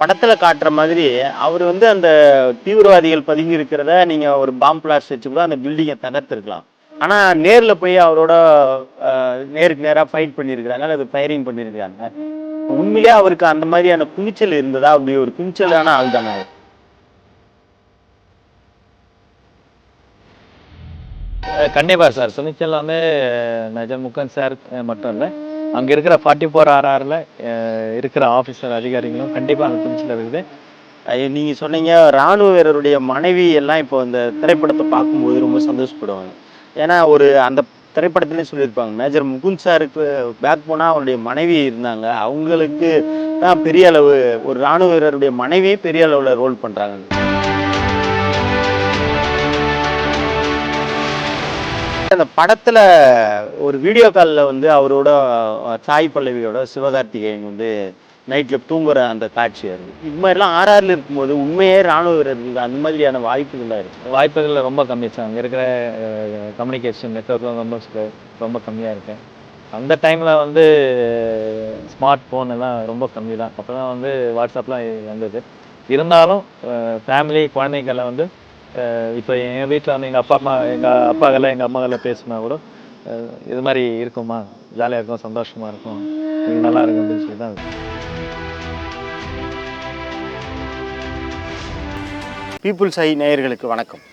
படத்துல காட்டுற மாதிரி அவர் வந்து அந்த தீவிரவாதிகள் பதுங்கி இருக்கிறத நீங்க ஒரு பாம்பு பிளாஸ்ட் வச்சு கூட அந்த பில்டிங்கை தகர்த்திருக்கலாம். ஆனா நேர்ல போய் அவரோட நேருக்கு நேரா ஃபைட் பண்ணியிருக்கிறாங்க, அல்லது ஃபயரிங் பண்ணியிருக்காங்க. உண்மையிலேயே அவருக்கு அந்த மாதிரியான துணிச்சல் இருந்ததா? அப்படி ஒரு துணிச்சலான ஆள் தானே அவர்? கண்டிப்பா சார். துணிச்சல் வந்து நஜர் முகன் சார் மட்டும் இல்ல. அங்க இருக்கிற 44 RRல இருக்கிற ஆஃபீஸர் அதிகாரிகளும் கண்டிப்பா அந்த துணிச்சல் இருக்குது. நீங்க சொன்னீங்க ராணுவ வீரருடைய மனைவி எல்லாம் இப்போ இந்த திரைப்படத்தை பார்க்கும்போது ரொம்ப சந்தோஷப்படுவாங்க. ஏன்னா ஒரு அந்த திரைப்படத்திலே சொல்லியிருப்பாங்க, மேஜர் முகுந்த் சாருக்கு பேக் போனா அவருடைய மனைவி இருந்தாங்க. அவங்களுக்கு தான் பெரிய அளவு ஒரு ராணுவ வீரருடைய மனைவியே பெரிய அளவுல ரோல் பண்றாங்க. அந்த படத்துல ஒரு வீடியோ கால்ல வந்து அவரோட சாய் பல்லவியோட சிவகார்த்திகேயன் வந்து நைட்ல தூங்குற அந்த காட்சி அது. இது மாதிரிலாம் ஆர்ஆர்ல இருக்கும்போது உண்மையே ராணுவ வீரர்கள் அந்த மாதிரியான வாய்ப்புகள் இருக்கு. வாய்ப்புகள் ரொம்ப கம்மி சார். அங்க இருக்கிற கம்யூனிகேஷன் நெட்வொர்க் ரொம்ப கம்மியா இருக்கு. அந்த டைம்ல வந்து ஸ்மார்ட் ஃபோன் எல்லாம் ரொம்ப கம்மி தான். அப்பதான் வந்து வாட்ஸ்அப்லாம் வந்தது. இருந்தாலும் ஃபேமிலி குழந்தைங்களை வந்து இப்போ என் வீட்டில் வந்து எங்கள் அப்பாக்கெல்லாம் எங்கள் அம்மாக்கெல்லாம் பேசுனா கூட இது மாதிரி இருக்குமா, ஜாலியாக இருக்கும், சந்தோஷமாக இருக்கும், நல்லா இருக்கும் அப்படின்னு சொல்லி தான். பீப்புள்ஸ் ஐ நேயர்களுக்கு வணக்கம்.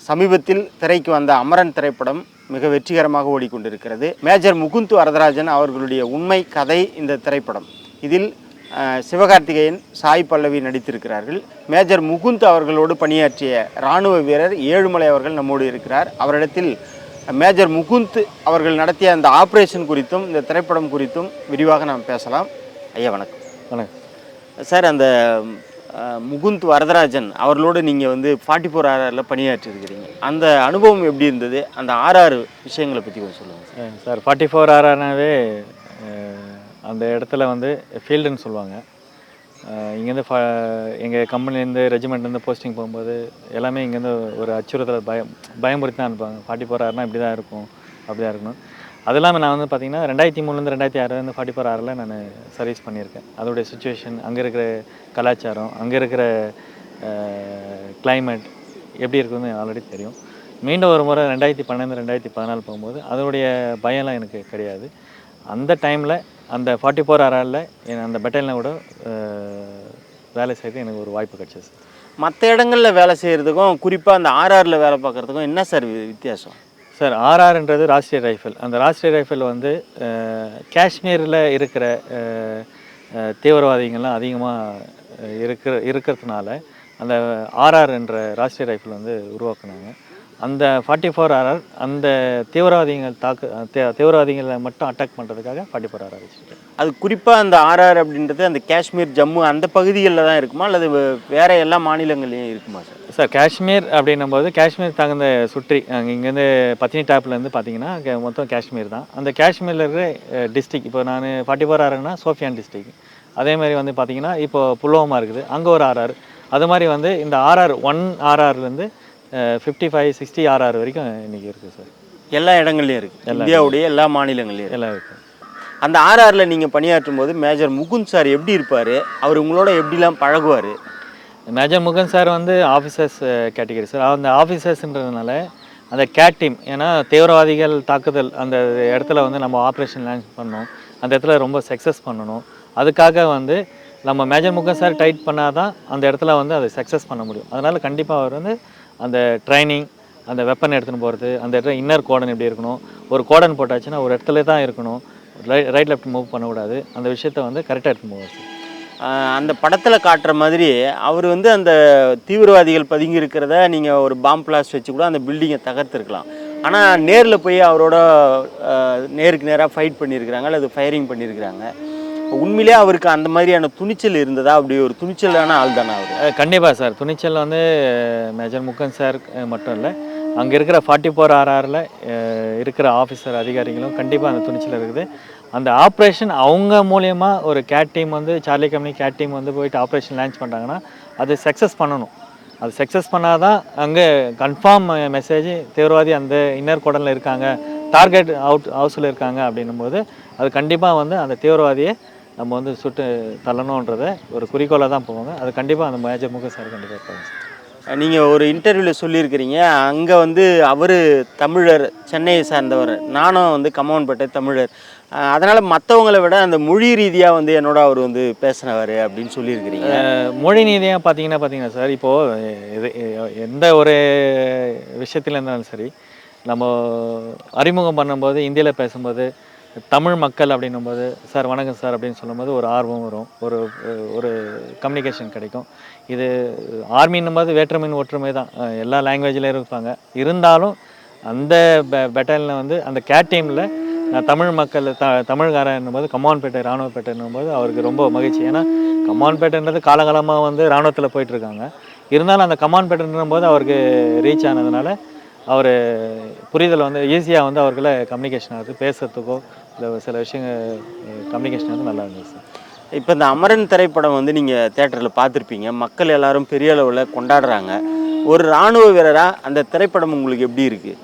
சமீபத்தில் திரைக்கு வந்த அமரன் திரைப்படம் மிக வெற்றிகரமாக ஓடிக்கொண்டிருக்கிறது. மேஜர் முகுந்த் வரதராஜன் அவர்களுடைய உண்மை கதை இந்த திரைப்படம். இதில் சிவகார்த்திகேயன், சாய் பல்லவி நடித்திருக்கிறார்கள். மேஜர் முகுந்த் அவர்களோடு பணியாற்றிய இராணுவ வீரர் ஏழுமலை அவர்கள் நம்மோடு இருக்கிறார். அவரிடத்தில் மேஜர் முகுந்த் அவர்கள் நடத்திய அந்த ஆப்ரேஷன் குறித்தும் இந்த திரைப்படம் குறித்தும் விரிவாக நாம் பேசலாம். ஐயா வணக்கம். வணக்கம் சார். அந்த முகுந்த் வரதராஜன் அவர்களோடு நீங்கள் வந்து 44 RRல பணியாற்றிருக்கிறீங்க. அந்த அனுபவம் எப்படி இருந்தது? அந்த 6 விஷயங்களை பற்றி கொஞ்சம் சொல்லுங்கள் சார். 44 RRனாவே அந்த இடத்துல வந்து ஃபீல்டுன்னு சொல்லுவாங்க. இங்கேருந்து எங்கள் கம்பெனிலேருந்து ரெஜிமெண்ட்லேருந்து போஸ்டிங் போகும்போது எல்லாமே இங்கேருந்து ஒரு அச்சுறுத்தல் பயமுறுத்தி தான் அனுப்புவாங்க. 44 RRனா இப்படி தான் இருக்கும், அப்படி தான் இருக்கணும். அது இல்லாமல் நான் வந்து பார்த்திங்கன்னா 2003 2006 44 RRல நான் சர்வீஸ் பண்ணியிருக்கேன். அதோடைய சுச்சுவேஷன், அங்கே இருக்கிற கலாச்சாரம், அங்கே இருக்கிற கிளைமேட் எப்படி இருக்குதுன்னு ஆல்ரெடி தெரியும். மீண்டும் ஒரு முறை 2012 2014 போகும்போது அதனுடைய பயம்லாம் எனக்கு கிடையாது. அந்த டைமில் அந்த 44 RRல அந்த பெட்டாலியனை கூட வேலை செய்யறது எனக்கு ஒரு வாய்ப்பு கிடச்சிது. மற்ற இடங்களில் வேலை செய்கிறதுக்கும் குறிப்பாக அந்த RRல வேலை பார்க்குறதுக்கும் என்ன சார் வித்தியாசம்? சார், RRன்றது ராஷ்ட்ரிய ரைஃபிள். அந்த ராஷ்ட்ரிய ரைஃபிள் வந்து காஷ்மீரில் இருக்கிற தீவிரவாதிகள்லாம் அதிகமாக இருக்கிறதுனால அந்த RR என்ற ராஷ்ட்ரிய ரைஃபிள் வந்து உருவாக்குனாங்க. அந்த 44 RR அந்த தீவிரவாதிகளை மட்டும் அட்டாக் பண்ணுறதுக்காக 44 RR வச்சுருக்கேன். அது குறிப்பாக அந்த RR அப்படின்றது அந்த காஷ்மீர், ஜம்மு அந்த பகுதிகளில் தான் இருக்குமா, அல்லது வேறு எல்லா மாநிலங்கள்லேயும் இருக்குமா சார்? சார், காஷ்மீர் அப்படின்னும்போது காஷ்மீர் தகுந்த சுற்றி இங்கேருந்து பத்னிடாப்லேருந்து பார்த்தீங்கன்னா மொத்தம் காஷ்மீர் தான். அந்த காஷ்மீரில் இருக்கிற டிஸ்ட்ரிக், இப்போ நான் 44 RRனா சோஃபியான் டிஸ்ட்ரிக். அதேமாதிரி வந்து பார்த்தீங்கன்னா இப்போ புல்வாமா இருக்குது, அங்கே ஒரு RR. அது மாதிரி வந்து இந்த RR1 RRலேருந்து 55 60 RR வரைக்கும் இன்றைக்கி இருக்குது சார். எல்லா இடங்கள்லையும் இருக்குது, இந்தியாவுடைய எல்லா மாநிலங்கள்லையும் எல்லாம் இருக்குது. அந்த RRல நீங்கள் பணியாற்றும் போது மேஜர் முகுந்த் சார் எப்படி இருப்பார்? அவர் உங்களோட எப்படிலாம் பழகுவார்? மேஜர் முகுந்த் சார் வந்து ஆஃபீஸர்ஸ் கேட்டகரி சார். அந்த ஆஃபீஸர்ஸ்ன்றதுனால அந்த கேட் டீம், ஏன்னா தீவிரவாதிகள் தாக்குதல் அந்த இடத்துல வந்து நம்ம ஆப்ரேஷன் லான்ச் பண்ணணும், அந்த இடத்துல ரொம்ப சக்ஸஸ் பண்ணணும். அதுக்காக வந்து நம்ம மேஜர் முகுந்த் சார் டைட் பண்ணால் தான் அந்த இடத்துல வந்து அதை சக்ஸஸ் பண்ண முடியும். அதனால் கண்டிப்பாக அவர் வந்து அந்த ட்ரைனிங், அந்த வெப்பன் எடுத்துன்னு போகிறது, அந்த இடத்துல இன்னர் கோடன் எப்படி இருக்கணும், ஒரு கோடன் போட்டாச்சுன்னா ஒரு இடத்துல தான் இருக்கணும், ரைட் லெஃப்ட் மூவ் பண்ணக்கூடாது, அந்த விஷயத்த வந்து கரெக்டாக எடுத்துன்னு போவார் சார். அந்த படத்தில் காட்டுற மாதிரி அவர் வந்து அந்த தீவிரவாதிகள் பதுங்கி இருக்கிறத நீங்கள் ஒரு பாம்பு பிளாஸ்ட் வச்சு கூட அந்த பில்டிங்கை தகர்த்துருக்கலாம். ஆனால் நேரில் போய் அவரோட நேருக்கு நேராக ஃபைட் பண்ணியிருக்கிறாங்க, அல்லது ஃபயரிங் பண்ணியிருக்கிறாங்க. உண்மையிலேயே அவருக்கு அந்த மாதிரியான துணிச்சல் இருந்ததா? அப்படி ஒரு துணிச்சலான ஆள் தானே அவர்? கண்டிப்பாக சார். துணிச்சல் வந்து மேஜர் முகன் சார் மட்டும் இல்லை, அங்கே இருக்கிற 44 RRல இருக்கிற ஆஃபீஸர் அதிகாரிகளும் கண்டிப்பாக அந்த துணிச்சல் இருக்குது. அந்த ஆப்ரேஷன் அவங்க மூலயமா ஒரு கேட் டீம் வந்து சார்லி கம்பெனி கேட் டீம் வந்து போயிட்டு ஆப்ரேஷன் லான்ச் பண்ணுறாங்கன்னா அது சக்ஸஸ் பண்ணணும். அது சக்ஸஸ் பண்ணால் தான் அங்கே கன்ஃபார்ம் மெசேஜ் தீவிரவாதி அந்த இன்னர் கோடனில் இருக்காங்க, டார்கெட் ஹவுஸில் இருக்காங்க அப்படின்னும் போது அது கண்டிப்பாக வந்து அந்த தீவிரவாதியை நம்ம வந்து சுட்டு தள்ளணுன்றதை ஒரு குறிக்கோளாக தான் போவாங்க. அது கண்டிப்பாக அந்த மேஜர் முருகன் சார் கண்டிப்பாக இருப்பாங்க சார். நீங்கள் ஒரு இன்டர்வியூவில் சொல்லியிருக்கிறீங்க, அங்கே வந்து அவர் தமிழர், சென்னையை சார்ந்தவர், நானும் வந்து கம்மவன்பேட்டை தமிழர், அதனால் மற்றவங்களை விட அந்த மொழி ரீதியாக வந்து என்னோட அவர் வந்து பேசினவர் அப்படின்னு சொல்லியிருக்கிறீங்க. மொழி நீதியாக பார்த்தீங்கன்னா சார், இப்போது இது எந்த ஒரு விஷயத்தில் இருந்தாலும் சரி, நம்ம அறிமுகம் பண்ணும்போது ஹிந்தியில் பேசும்போது தமிழ் மக்கள் அப்படின்னும்போது சார் வணக்கம் சார் அப்படின்னு சொல்லும்போது ஒரு ஆர்வம் வரும், ஒரு ஒரு கம்யூனிகேஷன் கிடைக்கும். இது ஆர்மின்னும்போது வேற்றுமையின் ஒற்றுமை தான், எல்லா லாங்குவேஜ்லேயும் இருப்பாங்க. இருந்தாலும் அந்த பெட்டாலியனில் வந்து அந்த கேட் டீமில் நான் தமிழ் மக்கள் தமிழ்காரன் போது கம்மான்பேட்டை இராணுவப்பேட்டைன்னும் போது அவருக்கு ரொம்ப மகிழ்ச்சி. ஏன்னா கம்மான்பேட்டைன்றது காலகாலமாக வந்து இராணுவத்தில் போயிட்டுருக்காங்க. இருந்தாலும் அந்த கம்மான்பேட்டைன்னும் போது அவருக்கு ரீச் ஆனதுனால அவர் புரிதல் வந்து ஈஸியாக வந்து அவர்களை கம்யூனிகேஷன் ஆகுது, பேசுகிறதுக்கோ இல்லை சில விஷயங்கள் கம்யூனிகேஷன் வந்து நல்லா இருந்துச்சு சார். இப்போ இந்த அமரன் திரைப்படம் வந்து நீங்கள் தேட்டரில் பார்த்துருப்பீங்க, மக்கள் எல்லாரும் பெரிய அளவில் கொண்டாடுறாங்க. ஒரு இராணுவ வீரராக அந்த திரைப்படம் உங்களுக்கு எப்படி இருக்குது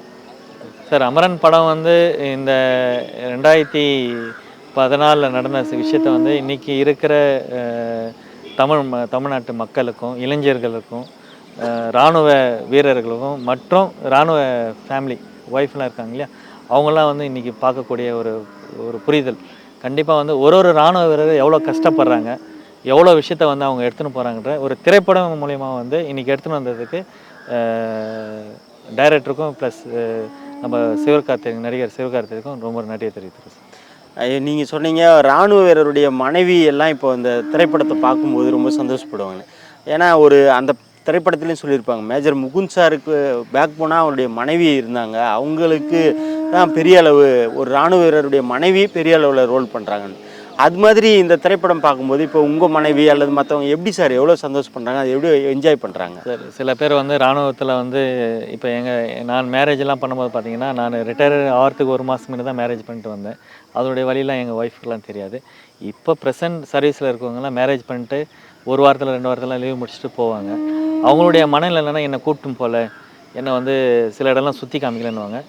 சார்? அமரன் படம் வந்து இந்த 2014 நடந்த விஷயத்தை வந்து இன்றைக்கி இருக்கிற தமிழ்நாட்டு மக்களுக்கும் இளைஞர்களுக்கும் இராணுவ வீரர்களுக்கும் மற்றும் இராணுவ ஃபேமிலி ஒய்ஃப்லாம் இருக்காங்க இல்லையா, அவங்களாம் வந்து இன்றைக்கி பார்க்கக்கூடிய ஒரு ஒரு புரிதல். கண்டிப்பாக வந்து ஒரு இராணுவ வீரர் எவ்வளோ கஷ்டப்படுறாங்க, எவ்வளோ விஷயத்த வந்து அவங்க எடுத்துன்னு போகிறாங்கன்ற ஒரு திரைப்படம் மூலிமா வந்து இன்றைக்கி எடுத்துன்னு வந்ததுக்கு டைரக்டருக்கும் ப்ளஸ் நம்ம சிவகார்த்திகேயன் நடிகர் சிவகார்த்திகேயனுக்கும் ரொம்ப நன்றியை தெரிவித்துக்கிறேன் சார். நீங்கள் சொன்னீங்க இராணுவ வீரருடைய மனைவி எல்லாம் இப்போ இந்த திரைப்படத்தை பார்க்கும்போது ரொம்ப சந்தோஷப்படுவாங்க. ஏன்னா ஒரு அந்த திரைப்படத்துலையும் சொல்லியிருப்பாங்க, மேஜர் முகுந்த் சாருக்கு பேக் போனால் அவருடைய மனைவி இருந்தாங்க, அவங்களுக்கு தான் பெரிய அளவு ஒரு இராணுவ வீரருடைய மனைவி பெரிய அளவில் ரோல் பண்ணுறாங்கன்னு. அது மாதிரி இந்த திரைப்படம் பார்க்கும்போது இப்போ உங்கள் மனைவி அல்லது மற்றவங்க எப்படி சார் எவ்வளோ சந்தோஷம் பண்ணுறாங்க, அது எப்படி என்ஜாய் பண்ணுறாங்க சார்? சில பேர் வந்து இராணுவத்தில் வந்து இப்போ நான் மேரேஜெலாம் பண்ணும்போது பார்த்தீங்கன்னா, நான் ரிட்டையர் ஆகிறதுக்கு 1 மாதம் முன்னாடி தான் மேரேஜ் பண்ணிட்டு வந்தேன். அதோடைய வழியெலாம் எங்கள் ஒய்ஃபுக்கெலாம் தெரியாது. இப்போ ப்ரெசன்ட் சர்வீஸில் இருக்கவங்கலாம் மேரேஜ் பண்ணிட்டு 1 வாரத்தில் 2 வாரத்தில் லீவ் முடிச்சுட்டு போவாங்க. அவங்களுடைய மனநிலை என்னென்னா என்னை கூட்டும் போல, என்னை வந்து சில இடம்லாம் சுற்றி காமிக்கலன்னுவாங்க.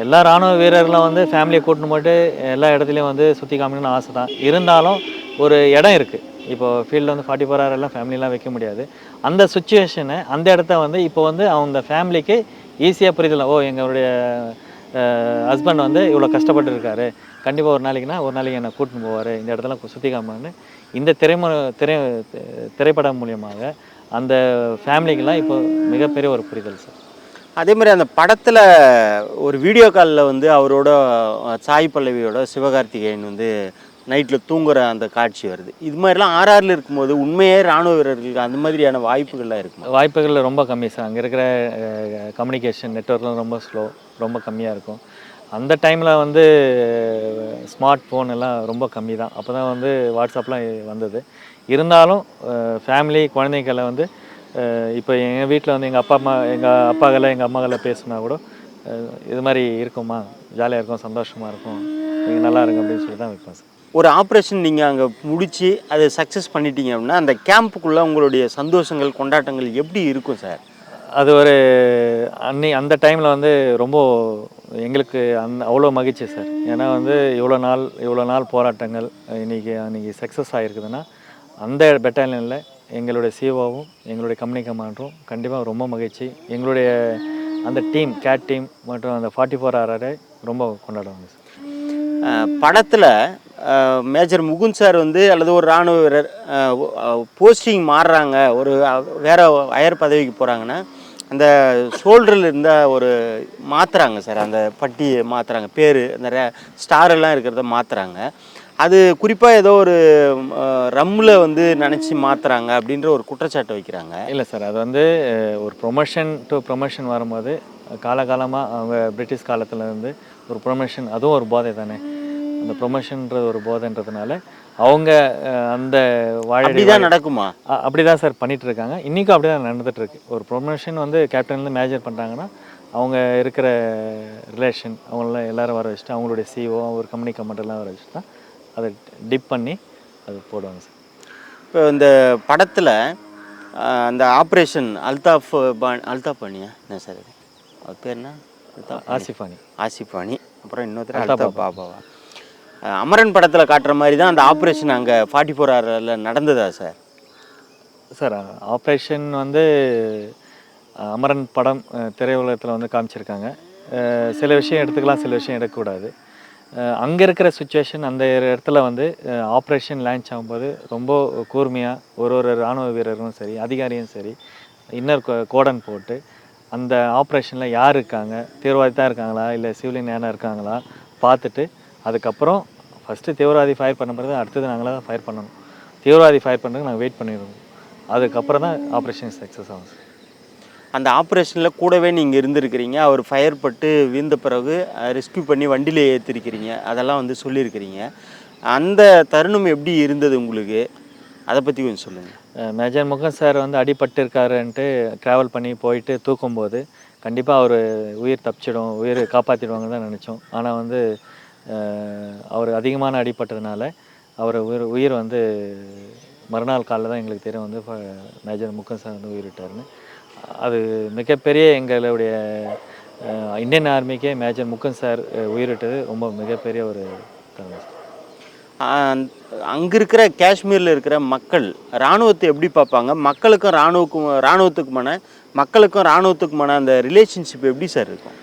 எல்லா இராணுவ வீரர்களும் வந்து ஃபேமிலியை கூட்டின்னு போய்ட்டு எல்லா இடத்துலையும் வந்து சுற்றி காமிக்கணும்னு ஆசை தான். இருந்தாலும் ஒரு இடம் இருக்குது. இப்போது ஃபீல்டில் வந்து 44 hour எல்லாம் ஃபேமிலிலாம் வைக்க முடியாது. அந்த சுச்சுவேஷனை அந்த இடத்த வந்து இப்போ வந்து அவங்க ஃபேமிலிக்கு ஈஸியாக புரிதல, ஓ எங்களுடைய ஹஸ்பண்ட் வந்து இவ்வளோ கஷ்டப்பட்டு இருக்காரு, கண்டிப்பாக ஒரு நாளைக்கு என்னை கூட்டின்னு போவார், இந்த இடத்துல சுற்றி காமிக்கணும்னு இந்த திரைப்படம் மூலியமாக அந்த ஃபேமிலிக்கெல்லாம் இப்போ மிகப்பெரிய ஒரு புரிதல் சார். அதே மாதிரி அந்த படத்தில் ஒரு வீடியோ காலில் வந்து அவரோட சாய் பல்லவியோட சிவகார்த்திகேயன் வந்து நைட்டில் தூங்குற அந்த காட்சி வருது. இது மாதிரிலாம் ஆர்ஆரில் இருக்கும்போது உண்மையே இராணுவ வீரர்களுக்கு அந்த மாதிரியான வாய்ப்புகள்லாம் இருக்கும்? வாய்ப்புகள் ரொம்ப கம்மி சார். அங்கே இருக்கிற கம்யூனிகேஷன் நெட்ஒர்க்லாம் ரொம்ப ஸ்லோ, ரொம்ப கம்மியாக இருக்கும். அந்த டைமில் வந்து ஸ்மார்ட் ஃபோன் எல்லாம் ரொம்ப கம்மி தான். அப்போ தான் வந்து வாட்ஸ்அப்லாம் வந்தது. இருந்தாலும் ஃபேமிலி குழந்தைகளை வந்து இப்போ எங்கள் வீட்டில் வந்து எங்கள் அப்பாக்களை எங்கள் அம்மாக்களை பேசுனா கூட இது மாதிரி இருக்குமா, ஜாலியாக இருக்கும், சந்தோஷமாக இருக்கும், நீங்கள் நல்லா இருங்க அப்படின்னு சொல்லி தான் வைப்பேன் சார். ஒரு ஆப்ரேஷன் நீங்கள் அங்கே முடித்து அதை சக்ஸஸ் பண்ணிட்டீங்க அப்படின்னா அந்த கேம்புக்குள்ளே உங்களுடைய சந்தோஷங்கள் கொண்டாட்டங்கள் எப்படி இருக்கும் சார்? அது ஒரு அந்த டைமில் வந்து ரொம்ப எங்களுக்கு அவ்வளோ மகிழ்ச்சி சார். ஏன்னா வந்து இவ்வளோ நாள் போராட்டங்கள் இன்றைக்கி சக்ஸஸ் ஆகிருக்குதுன்னா அந்த பெட்டாலியனில் எங்களுடைய சிஓவும் எங்களுடைய கம்பெனி கமாண்டரும் கண்டிப்பாக ரொம்ப மகிழ்ச்சி. எங்களுடைய அந்த டீம் கேட் டீம் மற்றும் அந்த 44 hour ரொம்ப கொண்டாடுவாங்க சார். படத்தில் மேஜர் முகுந்த் சார் வந்து அல்லது ஒரு இராணுவ வீரர் போஸ்டிங் மாறுறாங்க, ஒரு வேறு ஹையர் பதவிக்கு போகிறாங்கன்னா அந்த ஷோல்டரில் இருந்த ஒரு மாற்றுறாங்க சார், அந்த பட்டியை மாற்றுறாங்க, பேர் அந்த ஸ்டாரெல்லாம் இருக்கிறத மாற்றுறாங்க. அது குறிப்பாக ஏதோ ஒரு ரம்மில் வந்து நினச்சி மாற்றுறாங்க அப்படின்ற ஒரு குற்றச்சாட்டை வைக்கிறாங்க. இல்லை சார், அது வந்து ஒரு ப்ரொமோஷன் வரும்போது காலகாலமாக அவங்க பிரிட்டிஷ் காலத்தில் இருந்து ஒரு ப்ரொமோஷன், அதுவும் ஒரு போதை தானே, அந்த ப்ரொமோஷன்ன்றது ஒரு போதைன்றதுனால அவங்க அந்த வாழை தான் நடக்குமா? அப்படி தான் சார் பண்ணிகிட்ருக்காங்க. இன்றைக்கும் அப்படி தான் நடந்துகிட்ருக்கு. ஒரு ப்ரொமோஷன் வந்து கேப்டன்லேருந்து மேஜர் பண்ணுறாங்கன்னா அவங்க இருக்கிற ரிலேஷன் அவங்களெலாம் எல்லோரும் வர வச்சுட்டு அவங்களுடைய சிஓ ஒரு கம்பெனி கமெண்டெல்லாம் வர வச்சுட்டு தான் அதை டிப் பண்ணி அது போடுவாங்க சார். இப்போ இந்த படத்தில் அந்த ஆப்ரேஷன் அல்தாஃப் பாணியா என்ன சார், அது பேர் என்ன? ஆசிஃபானி. அப்புறம் இன்னொருத்தர் அல்தாஃப் பாபாவா? அமரன் படத்தில் காட்டுற மாதிரி தான் அந்த ஆப்ரேஷன் அங்கே 44 நடந்ததா சார்? சார் ஆப்ரேஷன் வந்து அமரன் படம் திரையுலகத்தில் வந்து காமிச்சிருக்காங்க. சில விஷயம் எடுத்துக்கலாம், சில விஷயம் எடுக்கக்கூடாது. அங்கே இருக்கிற சுச்சுவேஷன் அந்த இடத்துல வந்து ஆப்ரேஷன் லான்ச் ஆகும்போது ரொம்ப கூர்மையாக ஒரு இராணுவ வீரரும் சரி, அதிகாரியும் சரி, இன்னர் கோடன் போட்டு அந்த ஆப்ரேஷனில் யார் இருக்காங்க, தீவிரவாதி தான் இருக்காங்களா இல்லை சிவிலியன் யாரா இருக்காங்களா பார்த்துட்டு, அதுக்கப்புறம் ஃபஸ்ட்டு தீவிரவாதி ஃபயர் பண்ண பிறகு அடுத்தது நாங்களாக தான் ஃபயர் பண்ணணும். தீவிரவாதி ஃபயர் பண்ணுறதுக்கு நாங்கள் வெயிட் பண்ணிடுவோம். அதுக்கப்புறம் தான் ஆப்ரேஷன் சக்ஸஸ் ஆகும் சார். அந்த ஆப்ரேஷனில் கூடவே நீங்கள் இருந்திருக்கிறீங்க. அவர் ஃபயர் பட்டு வீழ்ந்த பிறகு ரெஸ்க்யூ பண்ணி வண்டியில் ஏற்றிருக்கிறீங்க. அதெல்லாம் வந்து சொல்லியிருக்கிறீங்க. அந்த தருணம் எப்படி இருந்தது உங்களுக்கு? அதை பற்றி கொஞ்சம் சொல்லுங்கள். மேஜர் முகன் சார் வந்து அடிபட்டு இருக்காருன்ட்டு ட்ராவல் பண்ணி போயிட்டு தூக்கும்போது கண்டிப்பாக அவர் உயிர் தப்பிச்சிடும், உயிர் காப்பாற்றிடுவாங்கன்னு தான் நினச்சோம். ஆனால் வந்து அவர் அதிகமான அடிபட்டதுனால அவர் உயிர் வந்து மறுநாள் காலைல தான் எங்களுக்கு தெரியும் வந்து மேஜர் முகன் சார் வந்து உயிரிட்டாருன்னு. அது மிகப்பெரிய எங்களுடைய இந்தியன் ஆர்மிக்கே மேஜர் முகுந்த் சார் உயிரிட்டது ரொம்ப மிகப்பெரிய ஒரு தருணம் சார். அங்கே இருக்கிற காஷ்மீரில் இருக்கிற மக்கள் இராணுவத்தை எப்படி பார்ப்பாங்க? மக்களுக்கும் இராணுவத்துக்குமான அந்த ரிலேஷன்ஷிப் எப்படி சார் இருக்கும்?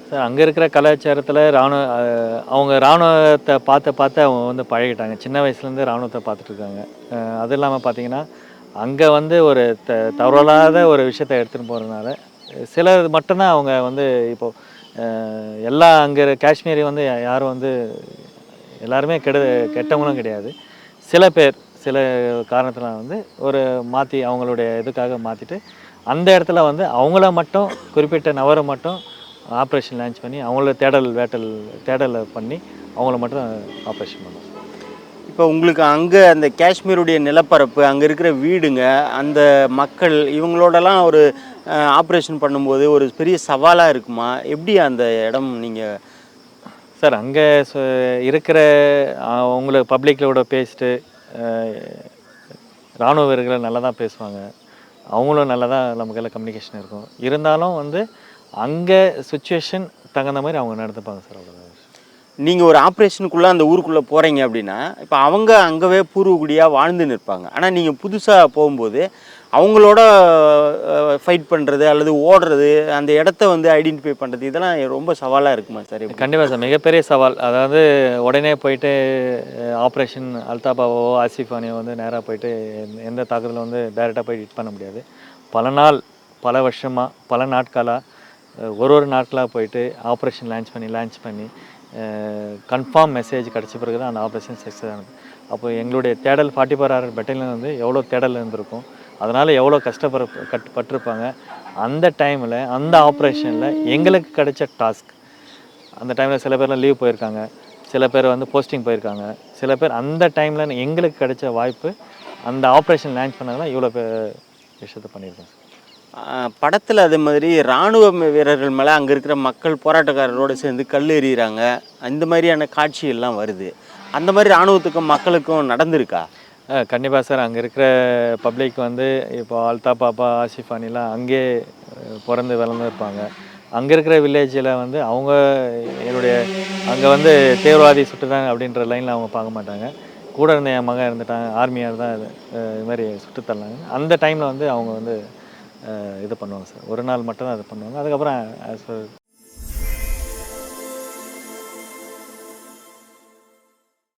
சார் அங்கே இருக்கிற கலாச்சாரத்தில் அவங்க இராணுவத்தை பார்த்து அவங்க வந்து பழகிட்டாங்க. சின்ன வயசுலேருந்து இராணுவத்தை பார்த்துட்ருக்காங்க. அது இல்லாமல் பார்த்தீங்கன்னா அங்கே வந்து ஒரு தவறில்லாத ஒரு விஷயத்தை எடுத்துகிட்டு போகிறதுனால சிலர் மட்டும்தான் அவங்க வந்து இப்போது எல்லா அங்கே காஷ்மீரி வந்து யாரும் வந்து எல்லாருமே கெட்டவங்களும் கிடையாது. சில பேர் சில காரணத்தில் வந்து ஒரு மாற்றி அவங்களுடைய இதுக்காக மாற்றிட்டு அந்த இடத்துல வந்து அவங்கள மட்டும் குறிப்பிட்ட நபரை மட்டும் ஆப்ரேஷன் லான்ச் பண்ணி அவங்கள தேடலை பண்ணி அவங்கள மட்டும் ஆப்ரேஷன் பண்ணுவோம். இப்போ உங்களுக்கு அங்கே அந்த காஷ்மீருடைய நிலப்பரப்பு, அங்கே இருக்கிற வீடுங்க, அந்த மக்கள் இவங்களோடலாம் ஒரு ஆப்ரேஷன் பண்ணும்போது ஒரு பெரிய சவாலாக இருக்குமா? எப்படி அந்த இடம் நீங்கள்? சார் அங்கே இருக்கிற அவங்கள பப்ளிக்கோட பேசிட்டு இராணுவ வீரர்களை நல்லா தான் பேசுவாங்க. அவங்களும் நல்லா தான் நமக்கெல்லாம் கம்யூனிகேஷன் இருக்கும். இருந்தாலும் வந்து அங்கே சுச்சுவேஷன் தகுந்த மாதிரி அவங்க நடந்துப்பாங்க சார். அவ்வளோதான். நீங்கள் ஒரு ஆப்ரேஷனுக்குள்ளே அந்த ஊருக்குள்ளே போகிறீங்க அப்படின்னா, இப்போ அவங்க அங்கேவே பூர்வகுடியாக வாழ்ந்து நிற்பாங்க. ஆனால் நீங்கள் புதுசாக போகும்போது அவங்களோட ஃபைட் பண்ணுறது அல்லது ஓடுறது, அந்த இடத்த வந்து ஐடென்டிஃபை பண்ணுறது, இதெல்லாம் ரொம்ப சவாலாக இருக்குமா சார்? கண்டிப்பாக சார், மிகப்பெரிய சவால். அதாவது உடனே போயிட்டு ஆப்ரேஷன் அல்தாபாவோ ஆசிஃபானியோ வந்து நேராக போயிட்டு எந்த தாக்குதலும் வந்து டைரெக்டாக போய் ஹிட் பண்ண முடியாது. பல நாள், பல வருஷமாக, பல நாட்களாக ஒரு நாட்களாக போயிட்டு ஆப்ரேஷன் லான்ச் பண்ணி கன்ஃபார்ம் மெசேஜ் கிடச்ச பிறகு தான் அந்த ஆப்ரேஷன் சக்ஸஸ் ஆனது. அப்போ எங்களுடைய தேடல் 44 பெட்டாலியன் வந்து எவ்வளோ தேடல் இருந்திருக்கும், அதனால் எவ்வளோ கஷ்டப்பட்டிருப்பாங்க. அந்த டைமில் அந்த ஆப்ரேஷனில் எங்களுக்கு கிடைச்ச டாஸ்க், அந்த டைமில் சில பேர்லாம் லீவ் போயிருக்காங்க, சில பேர் வந்து போஸ்டிங் போயிருக்காங்க, சில பேர் அந்த டைமில் எங்களுக்கு கிடைச்ச வாய்ப்பு அந்த ஆப்ரேஷன் லான்ச் பண்ணதான் இவ்வளோ விஷயத்தை பண்ணியிருக்கோம். படத்தில் அதே மாதிரி இராணுவ வீரர்கள் மேலே அங்கே இருக்கிற மக்கள் போராட்டக்காரரோடு சேர்ந்து கல் எறிகிறாங்க, அந்த மாதிரியான காட்சியெல்லாம் வருது. அந்த மாதிரி இராணுவத்துக்கும் மக்களுக்கும் நடந்திருக்கா? கண்டிப்பாக சார். அங்கே இருக்கிற பப்ளிக் வந்து இப்போ அல்தாபாபா ஆசிஃபானிலாம் அங்கே பிறந்து வளர்ந்து இருப்பாங்க. அங்கே இருக்கிற வில்லேஜில் வந்து அவங்க என்னுடைய அங்கே வந்து தீவிரவாதி சுட்டுட்டாங்க அப்படின்ற லைனில் அவங்க பார்க்க மாட்டாங்க. கூட இருந்த என் மகன் இருந்துட்டாங்க, ஆர்மியார் தான் இது மாதிரி சுட்டுத்தரலாங்க. அந்த டைமில் வந்து அவங்க வந்து இது பண்ணுவாங்க சார். ஒரு நாள் மட்டும் தான் இது பண்ணுவாங்க. அதுக்கப்புறம்